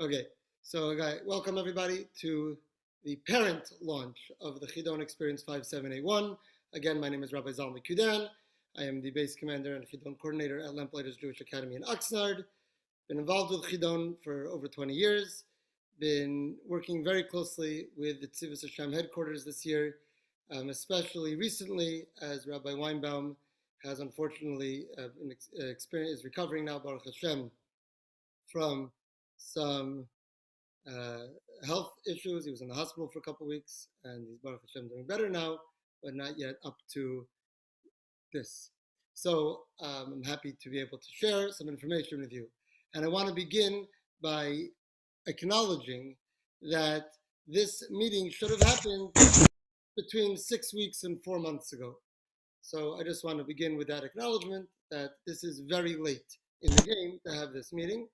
Okay, so welcome everybody to the parent launch of the Chidon Experience 5781. Again, my name is Rabbi Zalmi Kudan. I am the base commander and Chidon coordinator at Lamplighters Jewish Academy in Oxnard. Been involved with Chidon for over 20 years. Been working very closely with the Tzivus Hashem headquarters this year, especially recently as Rabbi Weinbaum has unfortunately is recovering now, Baruch Hashem, from some health issues. He was in the hospital for a couple of weeks, and he's Baruch Hashem doing better now, but not yet up to this. So I'm happy to be able to share some information with you. And I want to begin by acknowledging that this meeting should have happened between 6 weeks and 4 months ago. So I just want to begin with that acknowledgement that this is very late in the game to have this meeting,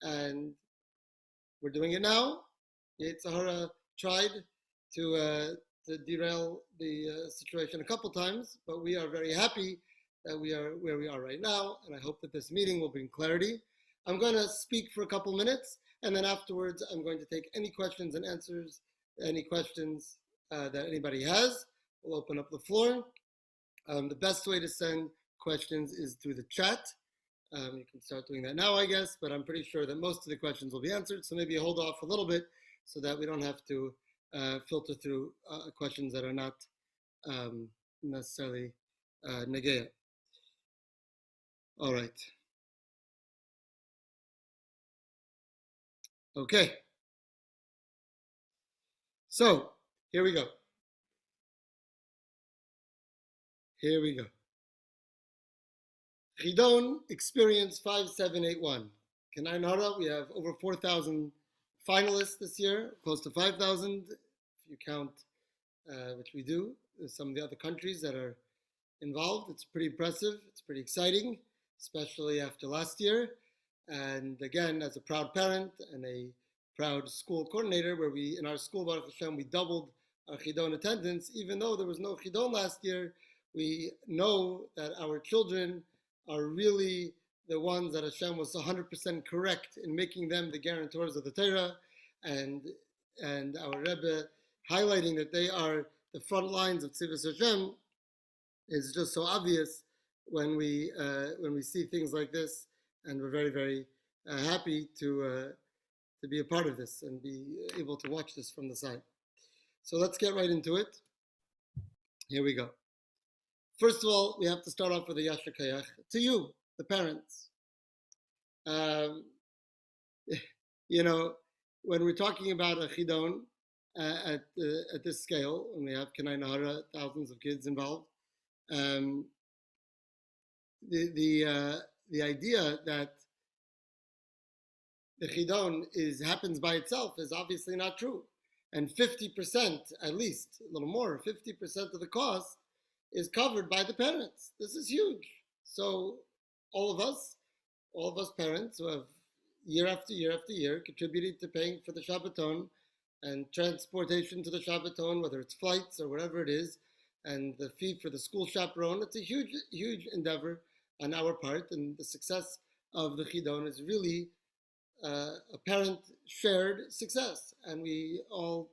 and we're doing it now. Sahara tried to derail the situation a couple times, but we are very happy that we are where we are right now, and I hope that this meeting will bring clarity. I'm going to speak for a couple minutes, and then afterwards I'm going to take any questions and answers, any questions that anybody has. We'll open up the floor. The best way to send questions is through the chat. You can start doing that now, I guess, but I'm pretty sure that most of the questions will be answered. So maybe hold off a little bit so that we don't have to filter through questions that are not necessarily negea. All right. Okay. So here we go. Here we go. Gidon Experience 5781. Kenai Nara, we have over 4,000 finalists this year, close to 5,000 if you count, which we do. There's some of the other countries that are involved. It's pretty impressive. It's pretty exciting, especially after last year. And again, as a proud parent and a proud school coordinator, where we, in our school, Baruch Hashem, we doubled our Chidon attendance. Even though there was no Chidon last year, we know that our children are really the ones that Hashem was 100% correct in making them the guarantors of the Torah, and our Rebbe highlighting that they are the front lines of Tzivus Hashem is just so obvious when we see things like this, and we're very, very happy to be a part of this and be able to watch this from the side. So let's get right into it. Here we go. First of all, we have to start off with a Yashar Kayach to you, the parents. When we're talking about a Chidon at this scale, and we have Kenai Nahara, thousands of kids involved, the idea that the Chidon happens by itself is obviously not true. And 50%, at least, a little more, 50% of the cost is covered by the parents. This is huge. So all of us parents who have year after year after year contributed to paying for the Shabbaton and transportation to the Shabbaton, whether it's flights or whatever it is, and the fee for the school chaperone, it's a huge, huge endeavor on our part, and the success of the Chidon is really a parent shared success, and we all,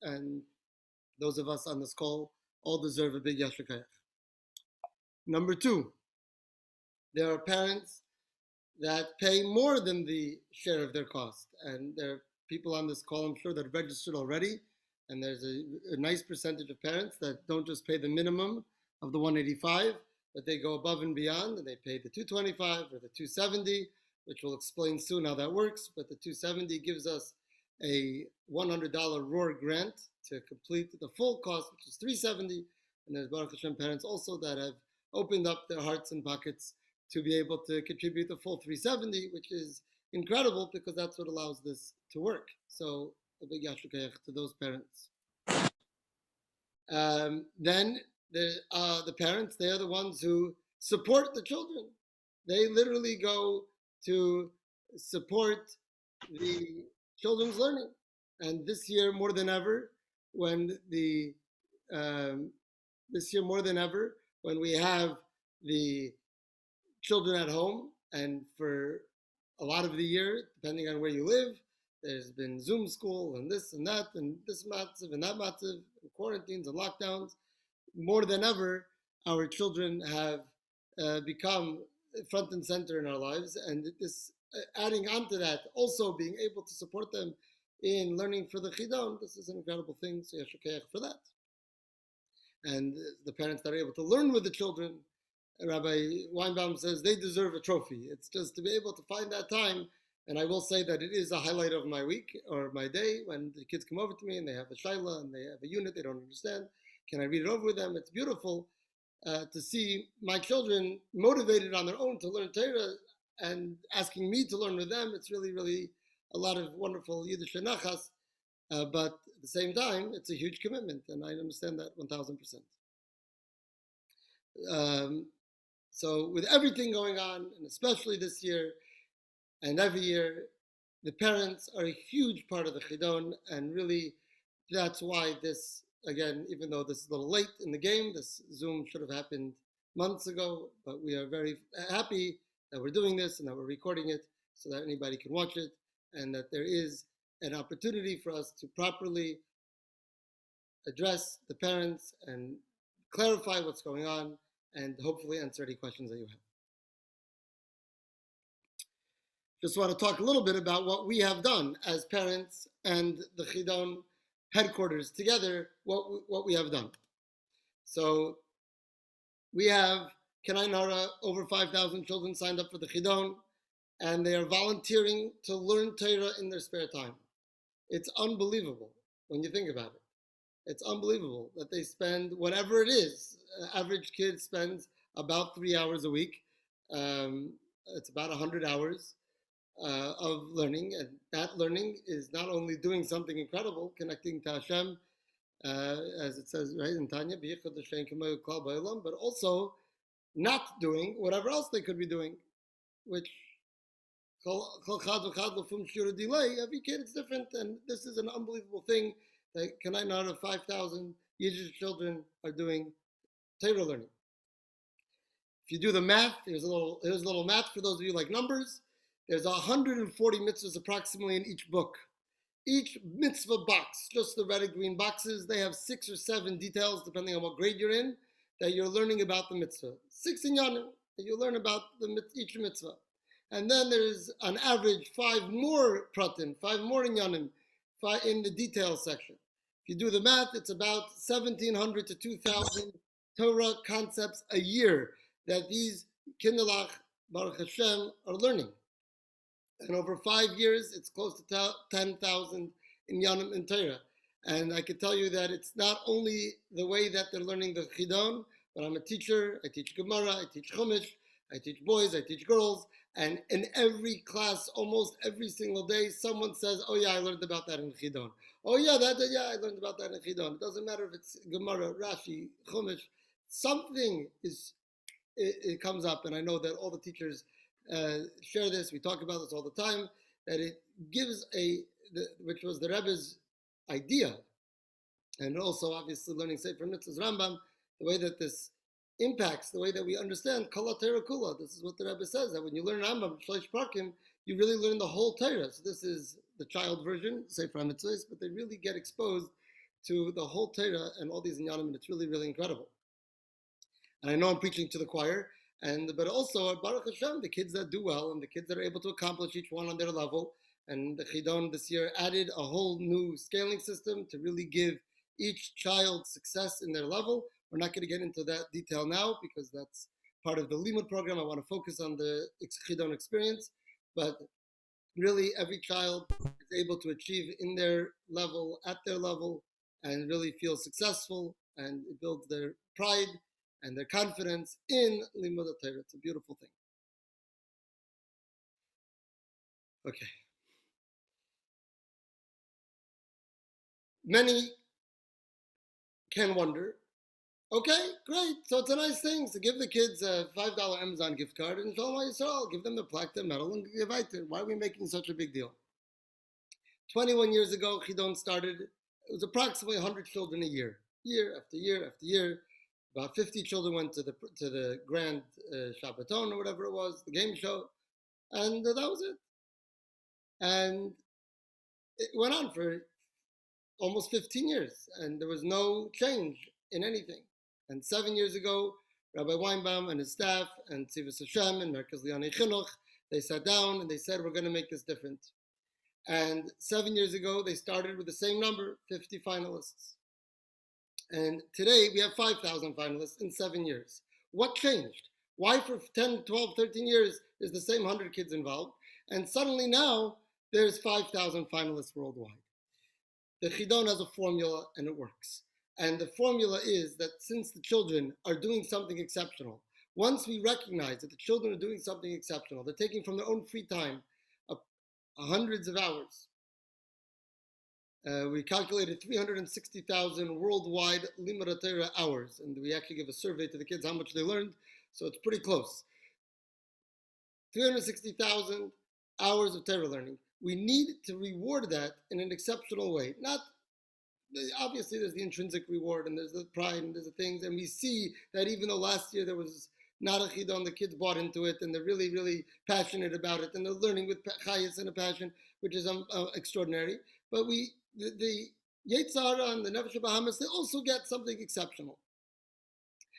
and those of us on this call, all deserve a big Yashar Kayach. Number two, there are parents that pay more than the share of their cost, and there are people on this call, I'm sure, that have registered already, and there's a nice percentage of parents that don't just pay the minimum of the 185, but they go above and beyond, and they pay the 225 or the 270, which we'll explain soon how that works, but the 270 gives us a $100 ROAR grant to complete the full cost, which is 370, and there's Baruch Hashem parents also that have opened up their hearts and pockets to be able to contribute the full 370, which is incredible because that's what allows this to work. So a big Yashar Kayach to those parents. Then the parents, they are the ones who support the children. They literally go to support the children's learning. And this year more than ever, when we have the children at home, and for a lot of the year, depending on where you live, There's been Zoom school and this and that and this matziv and that matziv, quarantines and lockdowns. More than ever, our children have become front and center in our lives, and this adding on to that, also being able to support them in learning for the Chidon, this is an incredible thing. So yashukayach for that. And the parents that are able to learn with the children, Rabbi Weinbaum says they deserve a trophy. It's just to be able to find that time. And I will say that it is a highlight of my week or my day when the kids come over to me and they have a shaila and they have a unit they don't understand. Can I read it over with them? It's beautiful to see my children motivated on their own to learn Torah and asking me to learn with them. It's really, really a lot of wonderful Yiddish nachas. But at the same time, it's a huge commitment, and I understand that 1,000%. So with everything going on, and especially this year and every year, the parents are a huge part of the Chidon, and really that's why this, again, even though this is a little late in the game, this Zoom should have happened months ago, but we are very happy that we're doing this and that we're recording it so that anybody can watch it, and that there is an opportunity for us to properly address the parents and clarify what's going on and hopefully answer any questions that you have. Just want to talk a little bit about what we have done as parents and the Chidon headquarters together, what we have done. So we have, Kenai Nara, over 5,000 children signed up for the Chidon, and they are volunteering to learn Torah in their spare time. It's unbelievable when you think about it. It's unbelievable that they spend whatever it is. Average kid spends about 3 hours a week. It's about 100 hours of learning, and that learning is not only doing something incredible, connecting to Hashem, as it says right in Tanya, but also not doing whatever else they could be doing, which every kid is different, and this is an unbelievable thing that Kenai Nara 5,000 Yiddish children are doing Torah learning. If you do the math, here's a little math for those of you like numbers. There's 140 mitzvahs approximately in each book. Each mitzvah box, just the red and green boxes, they have 6 or 7 details, depending on what grade you're in, that you're learning about the mitzvah. 6 in Yanim, that you learn about each mitzvah. And then there's, on average, 5 more pratim, 5 more in Yanim, 5 in the details section. If you do the math, it's about 1,700 to 2,000 Torah concepts a year that these Kinderlach, Baruch Hashem, are learning. And over 5 years, it's close to 10,000 in Yanim and Torah. And I can tell you that it's not only the way that they're learning the Chidon, but I'm a teacher. I teach Gemara, I teach Chumash, I teach boys, I teach girls. And in every class, almost every single day, someone says, oh yeah, I learned about that in Chidon. Oh yeah, I learned about that in Chidon. It doesn't matter if it's Gemara, Rashi, Chumash. Something it comes up, and I know that all the teachers share this. We talk about this all the time, that it gives which was the Rebbe's idea, and also obviously learning Sefer Mitzvahs Rambam, the way that this impacts the way that we understand Kala Torah Kula. This is what the Rebbe says, that when you learn Rambam, Shleish Parkim, you really learn the whole Torah. So this is the child version, Sefer Mitzvahs, but they really get exposed to the whole Torah and all these inyanim, and it's really, really incredible. And I know I'm preaching to the choir, but also Baruch Hashem, the kids that do well and the kids that are able to accomplish each one on their level. And the Chidon this year added a whole new scaling system to really give each child success in their level. We're not going to get into that detail now because that's part of the Limud program. I want to focus on the Chidon experience, but really every child is able to achieve in their level, at their level, and really feel successful, and it builds their pride and their confidence in Limud Torah. It's a beautiful thing. Okay. Many can wonder, okay, great, so it's a nice thing to give the kids a $5 Amazon gift card and Shalom Yisrael, give them the plaque, the medal, and give it. Why are we making such a big deal? 21 years ago, Chidon started. It was approximately 100 children a year, year after year after year. About 50 children went to the Grand Shabbaton or whatever it was, the game show, and that was it. And it went on for almost 15 years, and there was no change in anything. And 7 years ago, Rabbi Weinbaum and his staff and Tzivus Hashem and Merkaz Lianei Chinuch, they sat down and they said, we're going to make this different. And 7 years ago, they started with the same number, 50 finalists. And today, we have 5,000 finalists in 7 years. What changed? Why for 10, 12, 13 years is the same 100 kids involved, and suddenly now there's 5,000 finalists worldwide? The Chidon has a formula and it works. And the formula is that since the children are doing something exceptional, once we recognize that the children are doing something exceptional, they're taking from their own free time hundreds of hours. We calculated 360,000 worldwide Limud Torah hours, and we actually give a survey to the kids how much they learned, so it's pretty close. 360,000 hours of Torah learning. We need to reward that in an exceptional way. Not, obviously there's the intrinsic reward and there's the pride and there's the things, and we see that even though last year there was not a Chidon, the kids bought into it and they're really, really passionate about it and they're learning with chayas and a passion, which is extraordinary. But the Yetzirah and the Nefesh Bahamas, they also get something exceptional.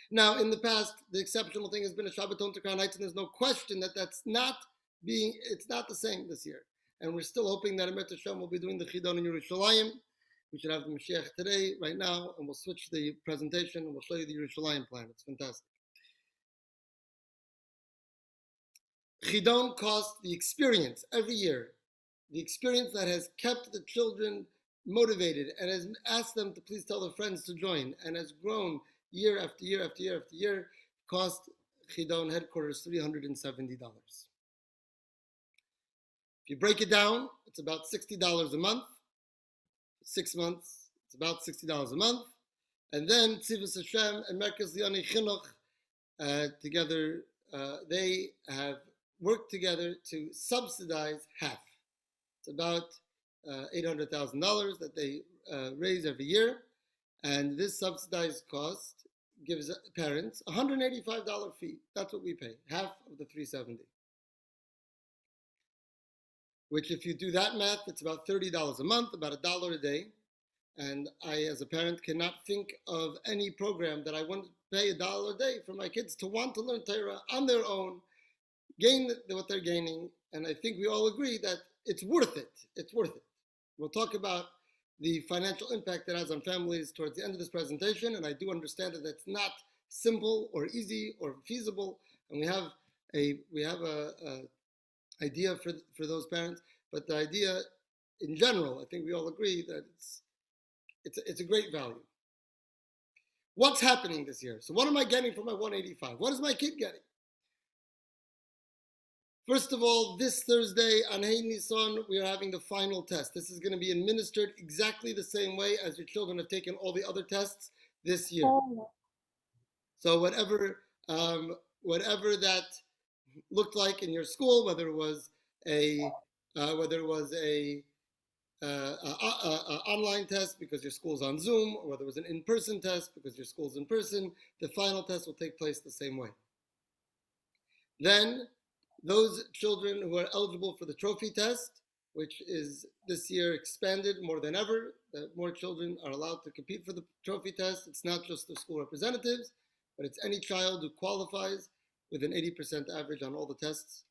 Now, in the past, the exceptional thing has been a Shabbaton to Crown Heights, and there's no question that it's not the same this year. And we're still hoping that Emet Hashem will be doing the Chidon in Yerushalayim. We should have the Mashiach today, right now, and we'll switch the presentation and we'll show you the Yerushalayim plan. It's fantastic. Chidon costs the experience every year, the experience that has kept the children motivated and has asked them to please tell their friends to join and has grown year after year after year after year, cost Chidon headquarters $370. If you break it down, it's about $60 a month. 6 months, it's about $60 a month. And then Tzivus Hashem and Merkaz Lianei Chinuch together, they have worked together to subsidize half. It's about $800,000 that they raise every year. And this subsidized cost gives parents a $185 fee. That's what we pay, half of the $370. Which, if you do that math, it's about $30 a month, about $1 a day. And I, as a parent, cannot think of any program that I want to pay $1 a day for my kids to want to learn Torah on their own, gain what they're gaining. And I think we all agree that it's worth it. It's worth it. We'll talk about the financial impact it has on families towards the end of this presentation. And I do understand that it's not simple or easy or feasible. And we have a idea for those parents, but the idea in general, I think we all agree that it's a great value. What's happening this year? So what am I getting for my 185? What is my kid getting? First of all, this Thursday on Hey Nisan, we are having the final test. This is going to be administered exactly the same way as your children have taken all the other tests this year. So whatever that looked like in your school, whether it was a online test because your school's on Zoom, or whether it was an in-person test because your school's in person, the final test will take place the same way. Then those children who are eligible for the trophy test, which is this year expanded more than ever, that more children are allowed to compete for the trophy test. It's not just the school representatives, but it's any child who qualifies with an 80% average on all the tests.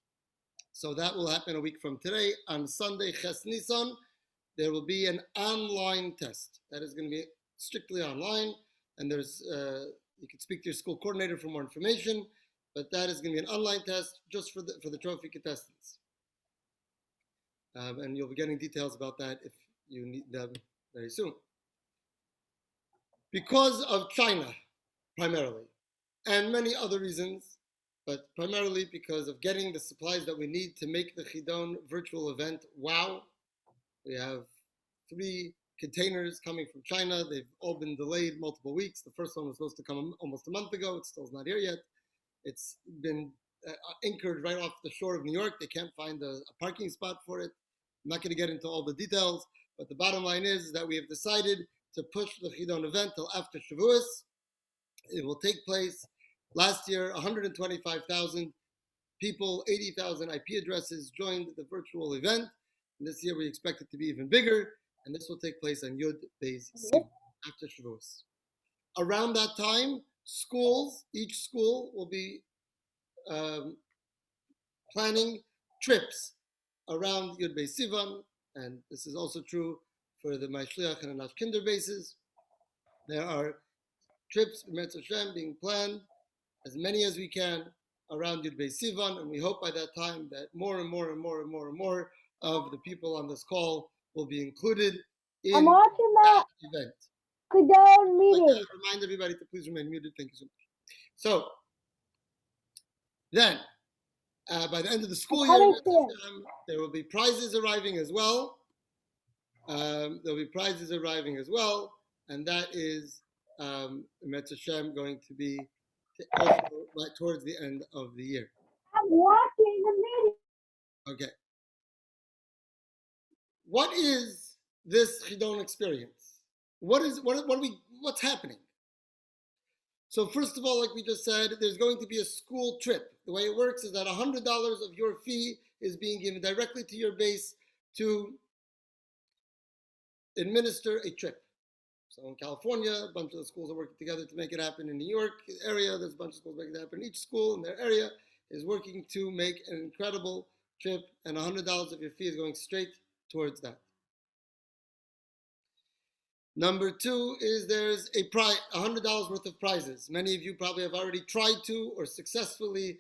So that will happen a week from today. On Sunday, Ches Nisan, there will be an online test. That is going to be strictly online. And there's you can speak to your school coordinator for more information. But that is going to be an online test just for the trophy contestants. And you'll be getting details about that if you need them very soon. Because of China, primarily, and many other reasons, but primarily because of getting the supplies that we need to make the Chidon virtual event wow. We have 3 containers coming from China. They've all been delayed multiple weeks. The first one was supposed to come almost a month ago. It's still not here yet. It's been anchored right off the shore of New York. They can't find a parking spot for it. I'm not going to get into all the details, but the bottom line is that we have decided to push the Chidon event till after Shavuos. It will take place. Last year, 125,000 people, 80,000 IP addresses joined the virtual event. And this year we expect it to be even bigger, and this will take place on Yud Beis Sivan, after Shavuos. Around that time, each school will be um, planning trips around Yud Beis Sivan, and this is also true for the Maishliach and Anash Kinder bases. There are trips, B'Metz Hashem, being planned, as many as we can, around Yud Beis Sivan, and we hope by that time that more and more and more and more and more of the people on this call will be included in that event. Chidon meeting. I'd like to remind everybody to please remain muted. Thank you so much. So then, by the end of the school year, there will be prizes arriving as well. There'll be prizes arriving as well, and that is Metz Hashem going to be also towards the end of the year. I'm watching the meeting. Okay. What is this Chidon experience? What's happening? So first of all, like we just said, there's going to be a school trip. The way it works is that $100 of your fee is being given directly to your base to administer a trip. So in California, a bunch of the schools are working together to make it happen. In New York area, there's a bunch of schools making it happen. Each school in their area is working to make an incredible trip, and $100 of your fee is going straight towards that. Number two is there's $100 worth of prizes. Many of you probably have already tried to or successfully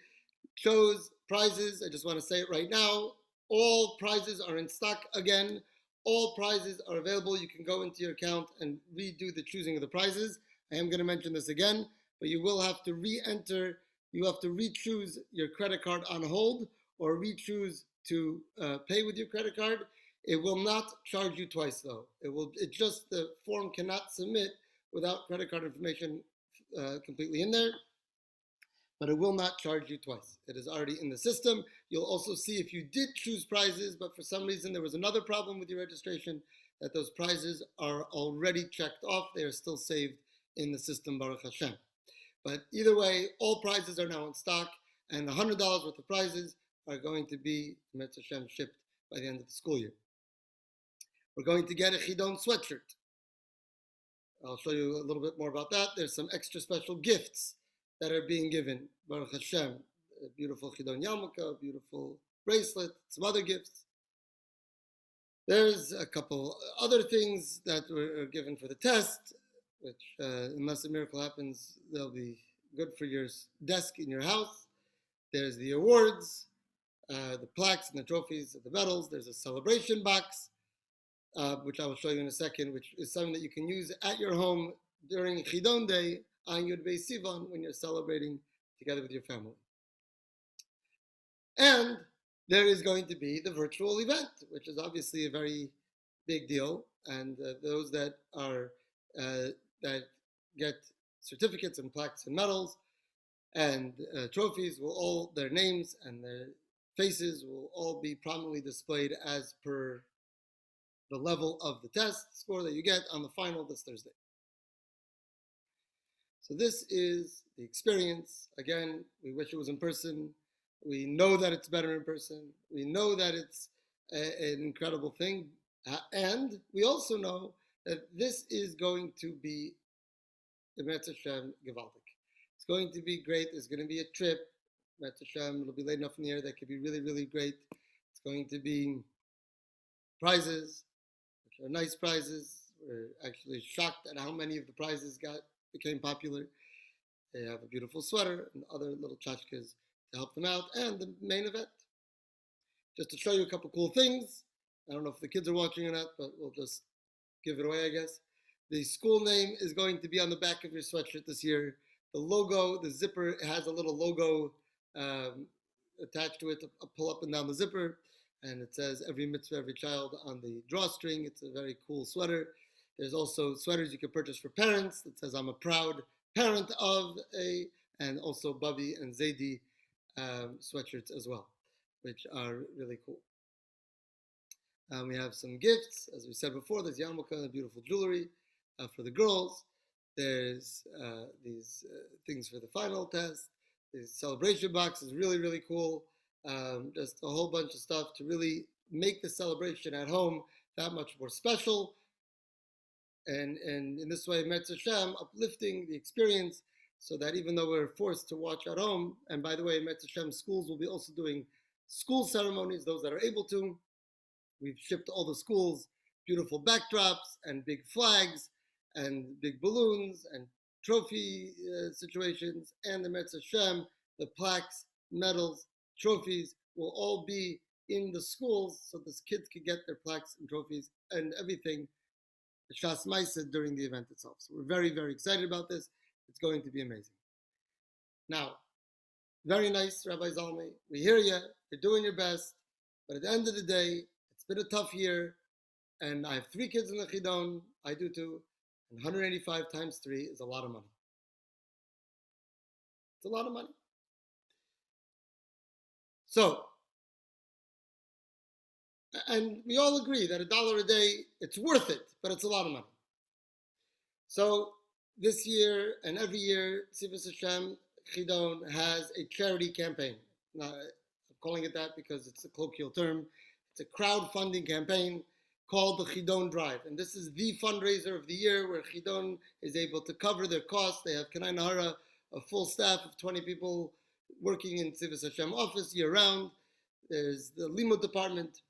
chose prizes. I just want to say it right now. All prizes are in stock again. All prizes are available. You can go into your account and redo the choosing of the prizes. I am going to mention this again, but you will have to re-enter. You have to re-choose your credit card on hold or re-choose to pay with your credit card. It will not charge you twice, though. The form cannot submit without credit card information completely in there, but it will not charge you twice. It is already in the system. You'll also see if you did choose prizes, but for some reason there was another problem with your registration, that those prizes are already checked off. They are still saved in the system, Baruch Hashem. But either way, all prizes are now in stock, and $100 worth of prizes are going to be, Metz Hashem, shipped by the end of the school year. We're going to get a Chidon sweatshirt. I'll show you a little bit more about that. There's some extra special gifts that are being given. Baruch Hashem, a beautiful Chidon yarmulke, a beautiful bracelet, some other gifts. There's a couple other things that were given for the test, which, unless a miracle happens, they'll be good for your desk in your house. There's the awards, the plaques and the trophies, the medals. There's a celebration box, which I will show you in a second, which is something that you can use at your home during Chidon Day on Yud Beis Sivan when you're celebrating together with your family. And there is going to be the virtual event, which is obviously a very big deal. And those that are that get certificates and plaques and medals and trophies their names and their faces will all be prominently displayed as per the level of the test score that you get on the final this Thursday. So this is the experience. Again, we wish it was in person. We know that it's better in person. We know that it's an incredible thing. And we also know that this is going to be the Metz Hashem Gevaldik. It's going to be great. There's going to be a trip. Metz Hashem, it'll be late enough in the air that could be really, really great. It's going to be prizes, which are nice prizes. We're actually shocked at how many of the prizes became popular. They have a beautiful sweater and other little tchotchkes to help them out, and the main event. Just to show you a couple cool things. I don't know if the kids are watching or not, but we'll just give it away, I guess. The school name is going to be on the back of your sweatshirt this year. The logo, the zipper, has a little logo attached to it to pull up and down the zipper, and it says every mitzvah, every child on the drawstring. It's a very cool sweater. There's also sweaters you can purchase for parents that says I'm a proud parent of and also Bubby and Zaidi sweatshirts as well, which are really cool. We have some gifts, as we said before. There's yarmulke and beautiful jewelry for the girls. There's these things for the final test. The celebration box is really, really cool. Just a whole bunch of stuff to really make the celebration at home that much more special. And in this way, Metz Hashem, uplifting the experience so that even though we're forced to watch at home, and by the way, Metz Hashem schools will be also doing school ceremonies, those that are able to. We've shipped to all the schools beautiful backdrops and big flags and big balloons and trophy situations, and the Metz Hashem, the plaques, medals, trophies will all be in the schools so the kids can get their plaques and trophies and everything Shas Maisa during the event itself. So we're very, very excited about this. It's going to be amazing. Now, very nice, Rabbi Zalmi. We hear you. You're doing your best. But at the end of the day, it's been a tough year. And I have 3 kids in the Chidon. I do too. And 185 times 3 is a lot of money. It's a lot of money. So, and we all agree that $1 a day, it's worth it, but it's a lot of money. So this year and every year, Tzivus Hashem Chidon has a charity campaign. Now, I'm calling it that because it's a colloquial term. It's a crowdfunding campaign called the Gidon Drive. And this is the fundraiser of the year where Chidon is able to cover their costs. They have Kanai Nahara, a full staff of 20 people working in Tzivus Hashem office year round. There's the Limud department,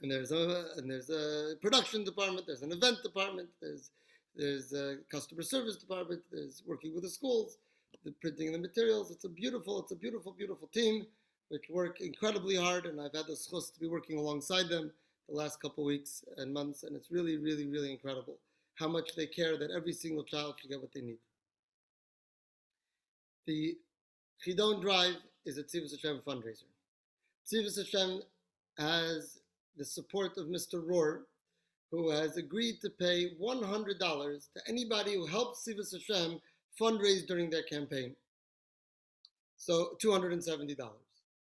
and there's a production department, there's an event department, there's a customer service department, there's working with the schools, the printing the materials. It's a beautiful, beautiful team which work incredibly hard, and I've had the schus to be working alongside them the last couple of weeks and months, and it's really, really, really incredible how much they care that every single child should get what they need. The Gidon Drive is a Tzivus Hashem fundraiser. Tzivus Hashem has the support of Mr. Rohr, who has agreed to pay $100 to anybody who helps Tzivus Hashem fundraise during their campaign. So $270.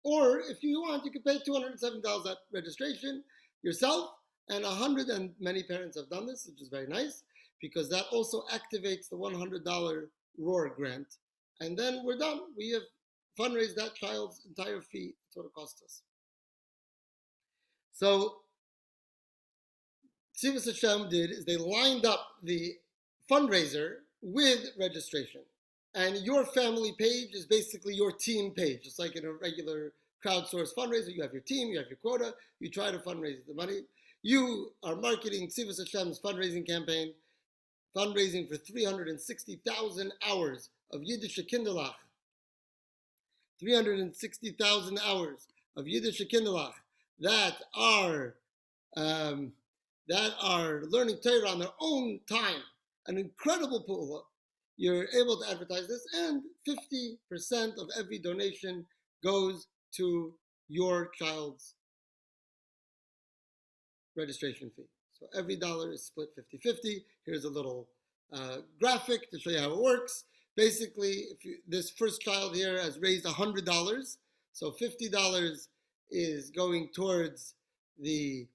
Or if you want, you can pay $270 at registration yourself, and 100, and many parents have done this, which is very nice, because that also activates the $100 Rohr grant. And then we're done. We have fundraised that child's entire fee. That's what it cost us. So Tzivus Hashem did is they lined up the fundraiser with registration. And your family page is basically your team page. It's like in a regular crowdsourced fundraiser. You have your team, you have your quota, you try to fundraise the money. You are marketing Tzivus Hashem's fundraising campaign, fundraising for 360,000 hours of Yiddish Kinderlach. 360,000 hours of Yiddish Kinderlach that are learning Torah on their own time. An incredible pu'ula. You're able to advertise this, and 50% of every donation goes to your child's registration fee. So every dollar is split 50-50. Here's a little graphic to show you how it works. Basically, this first child here has raised $100, so $50 is going towards the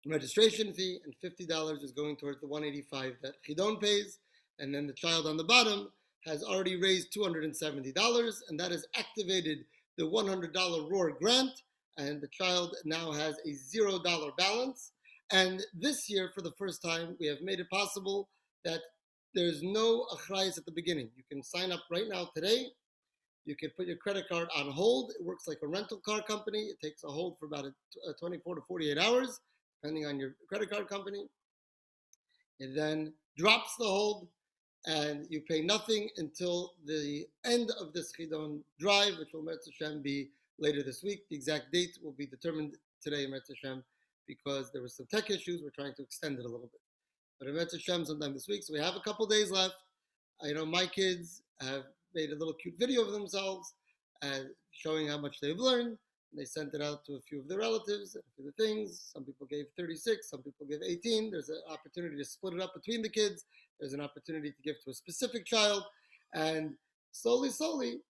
registration fee, and $50 is going towards the $185 that Chidon pays. And then the child on the bottom has already raised $270, and that has activated the $100 Rohr grant, and the child now has a $0 balance. And this year, for the first time, we have made it possible that there's no achrayas at the beginning. You can sign up right now today. You can put your credit card on hold. It works like a rental car company. It takes a hold for about 24 to 48 hours, depending on your credit card company. It then drops the hold, and you pay nothing until the end of this Chidon Drive, which will Metz Hashem be later this week. The exact date will be determined today, Metz Hashem, because there were some tech issues. We're trying to extend it a little bit. But Metz Hashem sometime this week, so we have a couple days left. I know my kids have made a little cute video of themselves showing how much they've learned. They sent it out to a few of their relatives, a few of the things. Some people gave 36, some people gave 18. There's an opportunity to split it up between the kids. There's an opportunity to give to a specific child. And slowly,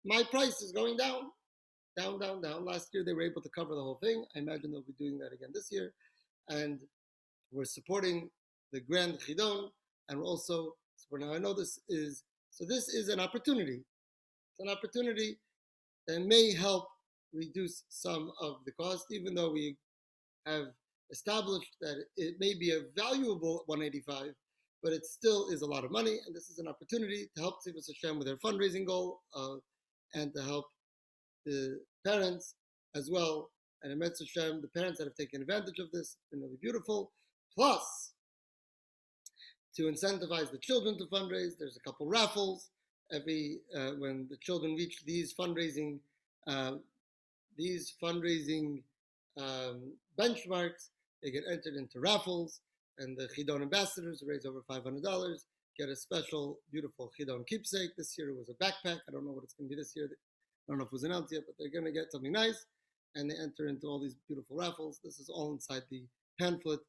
my price is going down. Down. Last year, they were able to cover the whole thing. I imagine they'll be doing that again this year. And we're supporting the Grand Chidon. And we're also, now I know this is an opportunity. It's an opportunity that may help reduce some of the cost, even though we have established that it may be a valuable 185, but it still is a lot of money, and this is an opportunity to help Tzivos Hashem with their fundraising goal, and to help the parents as well. And Emetz Hashem, the parents that have taken advantage of this, it's been really beautiful. Plus, to incentivize the children to fundraise, there's a couple raffles. When the children reach these fundraising benchmarks, they get entered into raffles, and the Chidon ambassadors raise over $500, get a special, beautiful Chidon keepsake. This year it was a backpack. I don't know what it's going to be this year. I don't know if it was announced yet, but they're going to get something nice, and they enter into all these beautiful raffles. This is all inside the pamphlet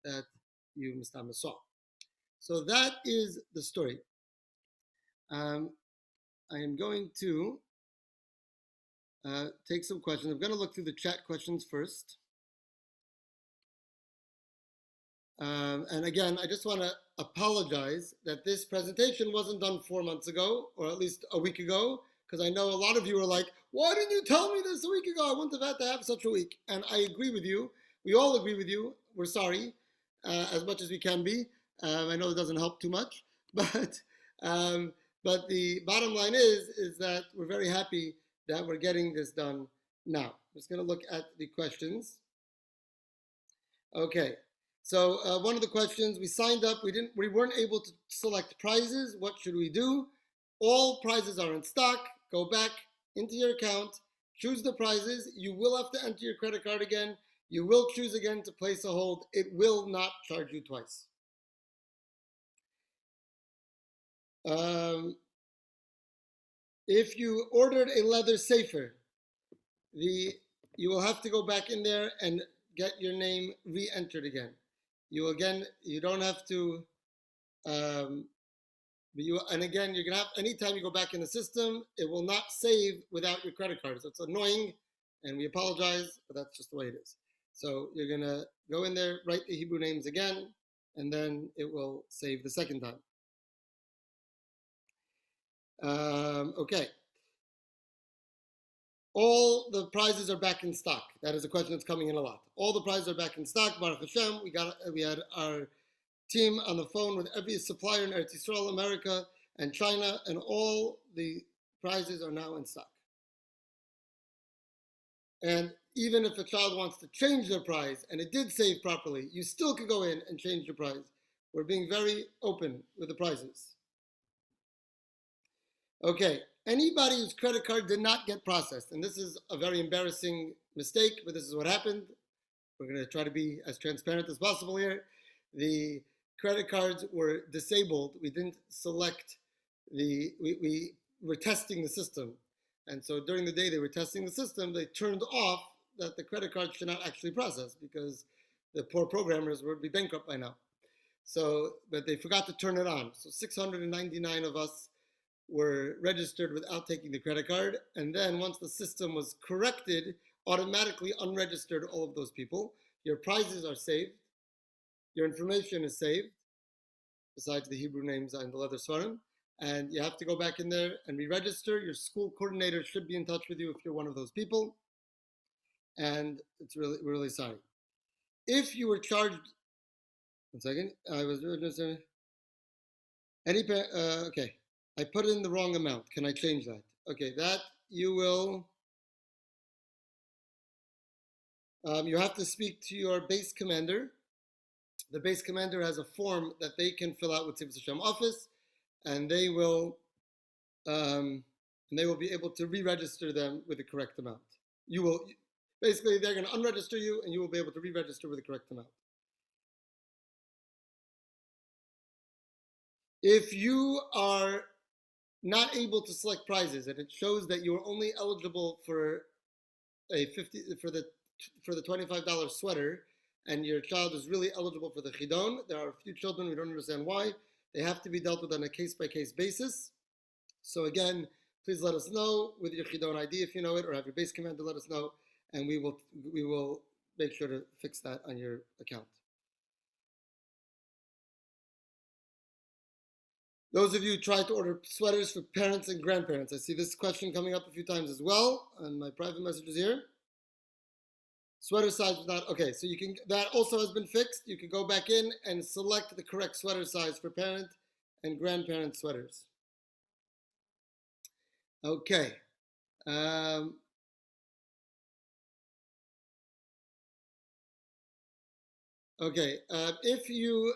that you, Mr. saw. So that is the story. I am going to take some questions. I'm going to look through the chat questions first. And again, I just want to apologize that this presentation wasn't done 4 months ago, or at least a week ago, because I know a lot of you are like, why didn't you tell me this a week ago? I wouldn't have had to have such a week. And I agree with you. We all agree with you. We're sorry, as much as we can be. I know it doesn't help too much, but the bottom line is that we're very happy that we're getting this done now. I'm just going to look at the questions. Okay, so one of the questions, we signed up, we weren't able to select prizes. What should we do? All prizes are in stock. Go back into your account, choose the prizes. You will have to enter your credit card again. You will choose again to place a hold. It will not charge you twice. If you ordered a leather safer, you will have to go back in there and get your name re-entered again. You don't have to, and again, you're gonna have, anytime you go back in the system, it will not save without your credit card. So it's annoying, and we apologize, but that's just the way it is. So you're gonna go in there, write the Hebrew names again, and then it will save the second time. Okay. All the prizes are back in stock. That is a question that's coming in a lot. All the prizes are back in stock. Baruch Hashem, we had our team on the phone with every supplier in Eretz Yisrael, America, and China, and all the prizes are now in stock. And even if a child wants to change their prize and it did save properly, you still could go in and change your prize. We're being very open with the prizes. Okay, anybody whose credit card did not get processed, and this is a very embarrassing mistake, but this is what happened. We're going to try to be as transparent as possible here. The credit cards were disabled. We didn't select we were testing the system. And so during the day they were testing the system, they turned off that the credit card should not actually process because the poor programmers would be bankrupt by now. So, but they forgot to turn it on. So 699 of us were registered without taking the credit card, and then once the system was corrected, automatically unregistered all of those people. Your prizes are saved, your information is saved, besides the Hebrew names and the leather svarim, and you have to go back in there and re-register. Your school coordinator should be in touch with you if you're one of those people, and we're really sorry. If you were charged, one second, okay. I put in the wrong amount. Can I change that? Okay, that you will, you have to speak to your base commander. The base commander has a form that they can fill out with Tzivos Hashem office, and they will be able to re-register them with the correct amount. Basically, they're going to unregister you, and you will be able to re-register with the correct amount. If you are not able to select prizes, and it shows that you are only eligible for for the $25 sweater, and your child is really eligible for the Chidon. There are a few children, we don't understand why. They have to be dealt with on a case-by-case basis. So again, please let us know with your Chidon ID if you know it, or have your base commander let us know, and we will make sure to fix that on your account. Those of you who try to order sweaters for parents and grandparents, I see this question coming up a few times as well on my private messages here. Sweater size was not, okay, so you can, that also has been fixed. You can go back in and select the correct sweater size for parent and grandparent sweaters. Okay. Okay, if you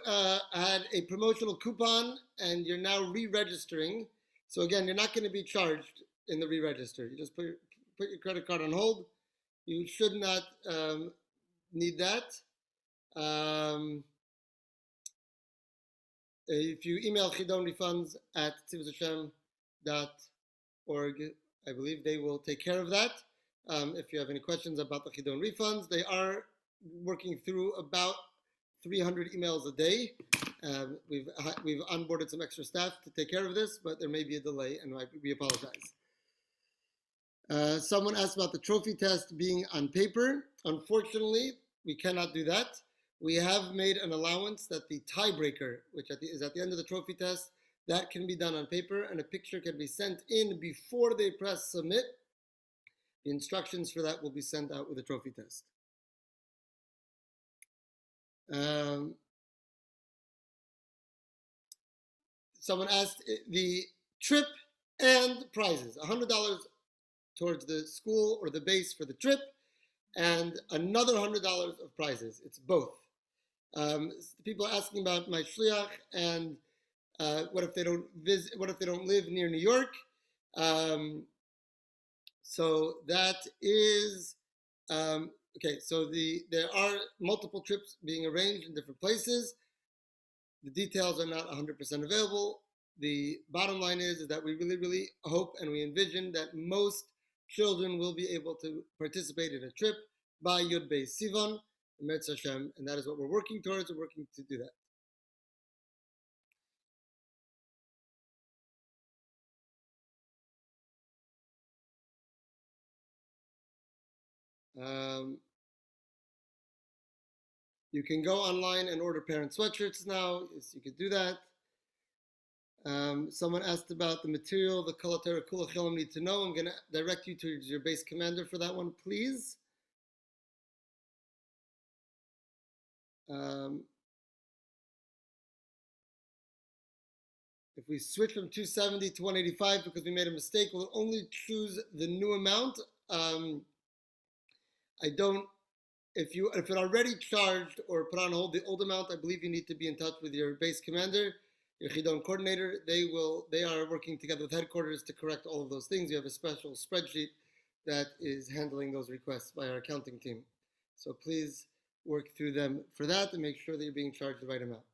had a promotional coupon and you're now re-registering, so again, you're not going to be charged in the re-register. You just put your credit card on hold. You should not need that. If you email chidonrefunds@tzivusHashem.org, I believe they will take care of that. If you have any questions about the Chidon refunds, they are working through about 300 emails a day. We've onboarded some extra staff to take care of this, but there may be a delay, and we apologize. Someone asked about the trophy test being on paper. Unfortunately, we cannot do that. We have made an allowance that the tiebreaker, which is at the end of the trophy test, that can be done on paper, and a picture can be sent in before they press submit. The instructions for that will be sent out with the trophy test. Someone asked the trip and prizes, $100 towards the school or the base for the trip, and another $100 of prizes. It's both. People are asking about my shliach and what if they don't visit? What if they don't live near New York? So that is okay. So there are multiple trips being arranged in different places. The details are not 100% available. The bottom line is that we really, really hope and we envision that most children will be able to participate in a trip by Yud Beis Sivan, Eretz Hashem, and that is what we're working towards. We're working to do that. You can go online and order parent sweatshirts now. Yes, you could do that. Someone asked about the material, the Kalatera Kula Chelam need to know. I'm going to direct you to your base commander for that one, please. If we switch from 270 to 185 because we made a mistake, we'll only choose the new amount. If it already charged or put on hold the old amount, I believe you need to be in touch with your base commander, your Chidon coordinator. They are working together with headquarters to correct all of those things. You have a special spreadsheet that is handling those requests by our accounting team. So please work through them for that and make sure that you're being charged the right amount.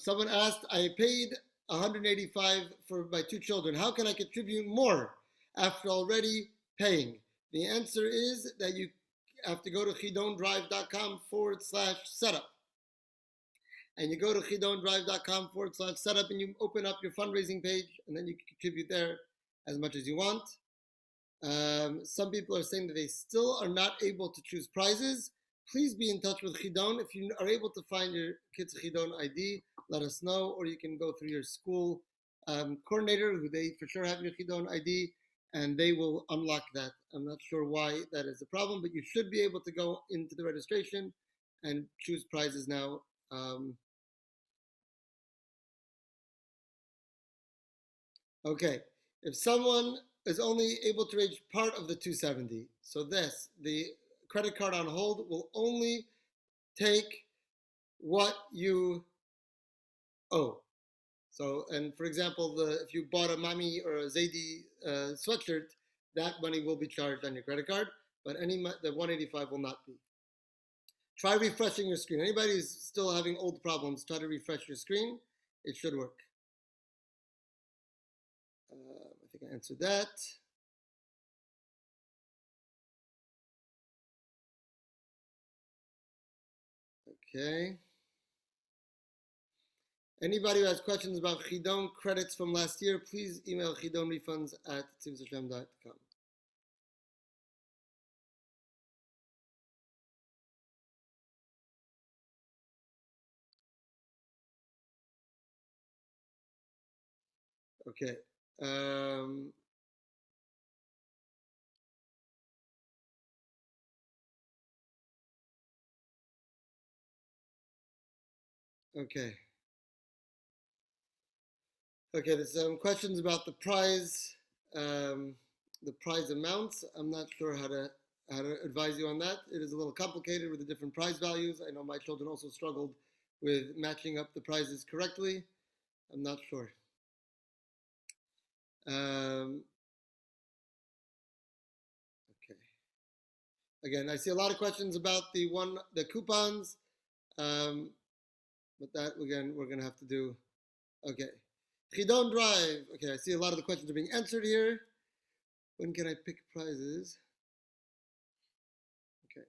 Someone asked, I paid $185 for my 2 children. How can I contribute more after already paying? The answer is that you have to go to chidondrive.com/setup. And you go to chidondrive.com/setup and you open up your fundraising page and then you can contribute there as much as you want. Some people are saying that they still are not able to choose prizes. Please be in touch with Chidon. If you are able to find your kid's Chidon ID, let us know, or you can go through your school coordinator, who they for sure have your Chidon ID, and they will unlock that. I'm not sure why that is a problem, but you should be able to go into the registration and choose prizes now. Okay, if someone is only able to reach part of the 270, so the credit card on hold will only take what you owe. So, and for example, if you bought a Mami or a Zaidi sweatshirt, that money will be charged on your credit card, but the 185 will not be. Try refreshing your screen. Anybody who's still having old problems, try to refresh your screen. It should work. I think I answered that. Okay. Anybody who has questions about Chidon credits from last year, please email chidonrefunds@tzivusHashem.com. Okay. Okay. Okay, there's some questions about the prize amounts. I'm not sure how to advise you on that. It is a little complicated with the different prize values. I know my children also struggled with matching up the prizes correctly. I'm not sure. Okay. Again, I see a lot of questions about the coupons, but that again we're gonna have to do. Okay. Gidon Drive. Okay, I see a lot of the questions are being answered here. When can I pick prizes? Okay.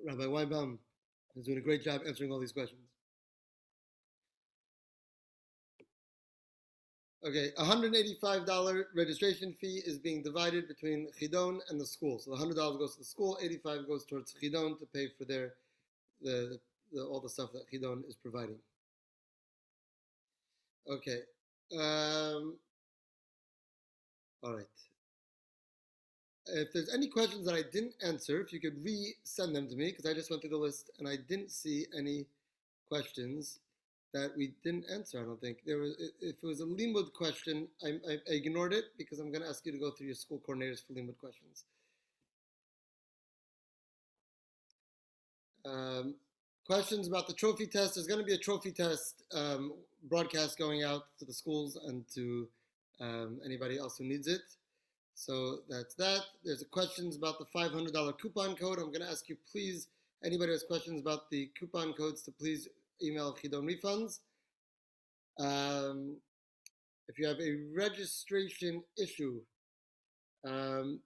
Rabbi Weinbaum is doing a great job answering all these questions. Okay, $185 registration fee is being divided between Chidon and the school. So the $100 goes to the school, 85 goes towards Chidon to pay for all the stuff that Chidon is providing. Okay. All right. If there's any questions that I didn't answer, if you could resend them to me, because I just went through the list and I didn't see any questions that we didn't answer. I don't think there was. If it was a limud question, I ignored it because I'm going to ask you to go through your school coordinators for limud questions. Questions about the trophy test. There's going to be a trophy test broadcast going out to the schools and to anybody else who needs it. So that's that. There's questions about the $500 coupon code. I'm going to ask you, please, anybody who has questions about the coupon codes, to please email Chidon Refunds. If you have a registration issue, and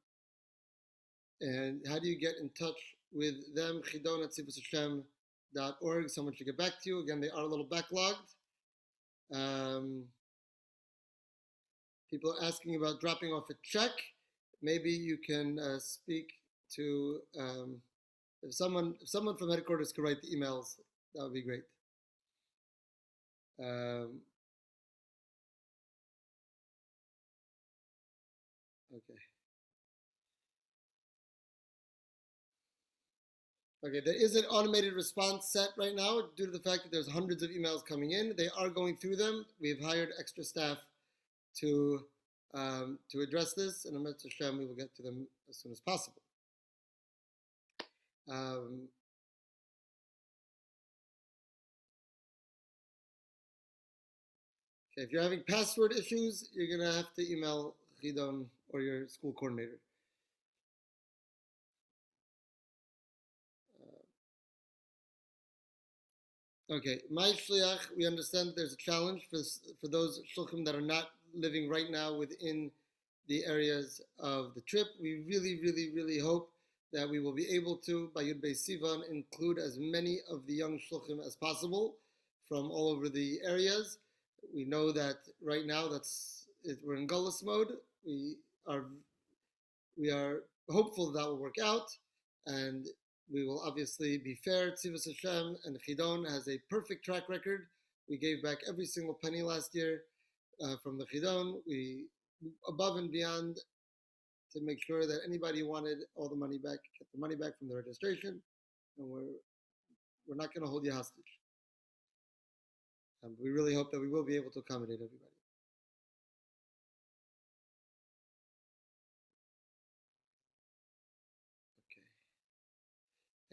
how do you get in touch with them? Chidon@sivusHashem.org. Someone should get back to you. Again, they are a little backlogged. People are asking about dropping off a check. Maybe you can speak to if someone from headquarters could write the emails, that would be great. Okay. Okay, there is an automated response set right now due to the fact that there's hundreds of emails coming in. They are going through them. We've hired extra staff to address this, and Amet Hashem, we will get to them as soon as possible. Okay, if you're having password issues, you're gonna have to email Chidon or your school coordinator. Okay, my shliach, we understand that there's a challenge for those shluchim that are not living right now within the areas of the trip. We really, really, really hope that we will be able to, by Yud Beis Sivan, include as many of the young shluchim as possible from all over the areas. We know that right now we're in Gullus mode. We are hopeful that will work out, and we will obviously be fair. Tzivus Hashem and Chidon has a perfect track record. We gave back every single penny last year from the Chidon. We above and beyond to make sure that anybody who wanted all the money back, get the money back from the registration, and we're not going to hold you hostage. We really hope that we will be able to accommodate everybody. Okay.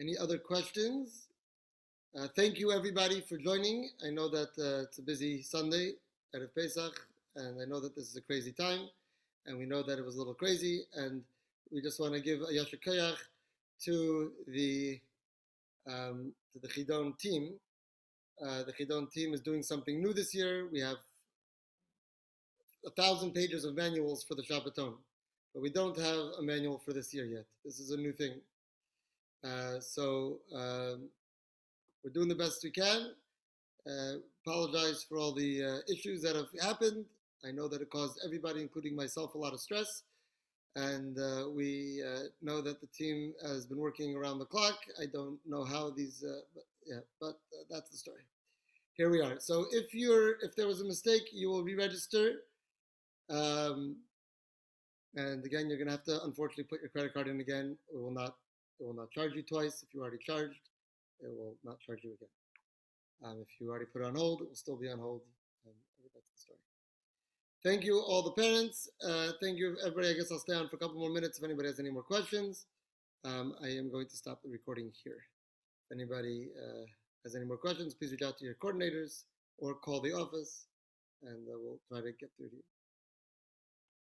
Any other questions? Thank you, everybody, for joining. I know that it's a busy Sunday out of Pesach, and I know that this is a crazy time, and we know that it was a little crazy, and we just want to give a yasher koyach to the Chidon team. The Chidon team is doing something new this year. We have 1,000 pages of manuals for the Shabbaton, but we don't have a manual for this year yet. This is a new thing. So we're doing the best we can. Apologize for all the issues that have happened. I know that it caused everybody, including myself, a lot of stress. and we know that the team has been working around the clock. I don't know how these, but that's the story. Here we are. So if there was a mistake, you will re-register, and again, you're gonna have to unfortunately put your credit card in again. It will not charge you twice. If you already charged, it will not charge you again. If you already put it on hold, it will still be on hold. And that's the story. Thank you, all the parents. Thank you, everybody. I guess I'll stay on for a couple more minutes if anybody has any more questions. I am going to stop the recording here. If anybody has any more questions, please reach out to your coordinators or call the office, and we'll try to get through to you.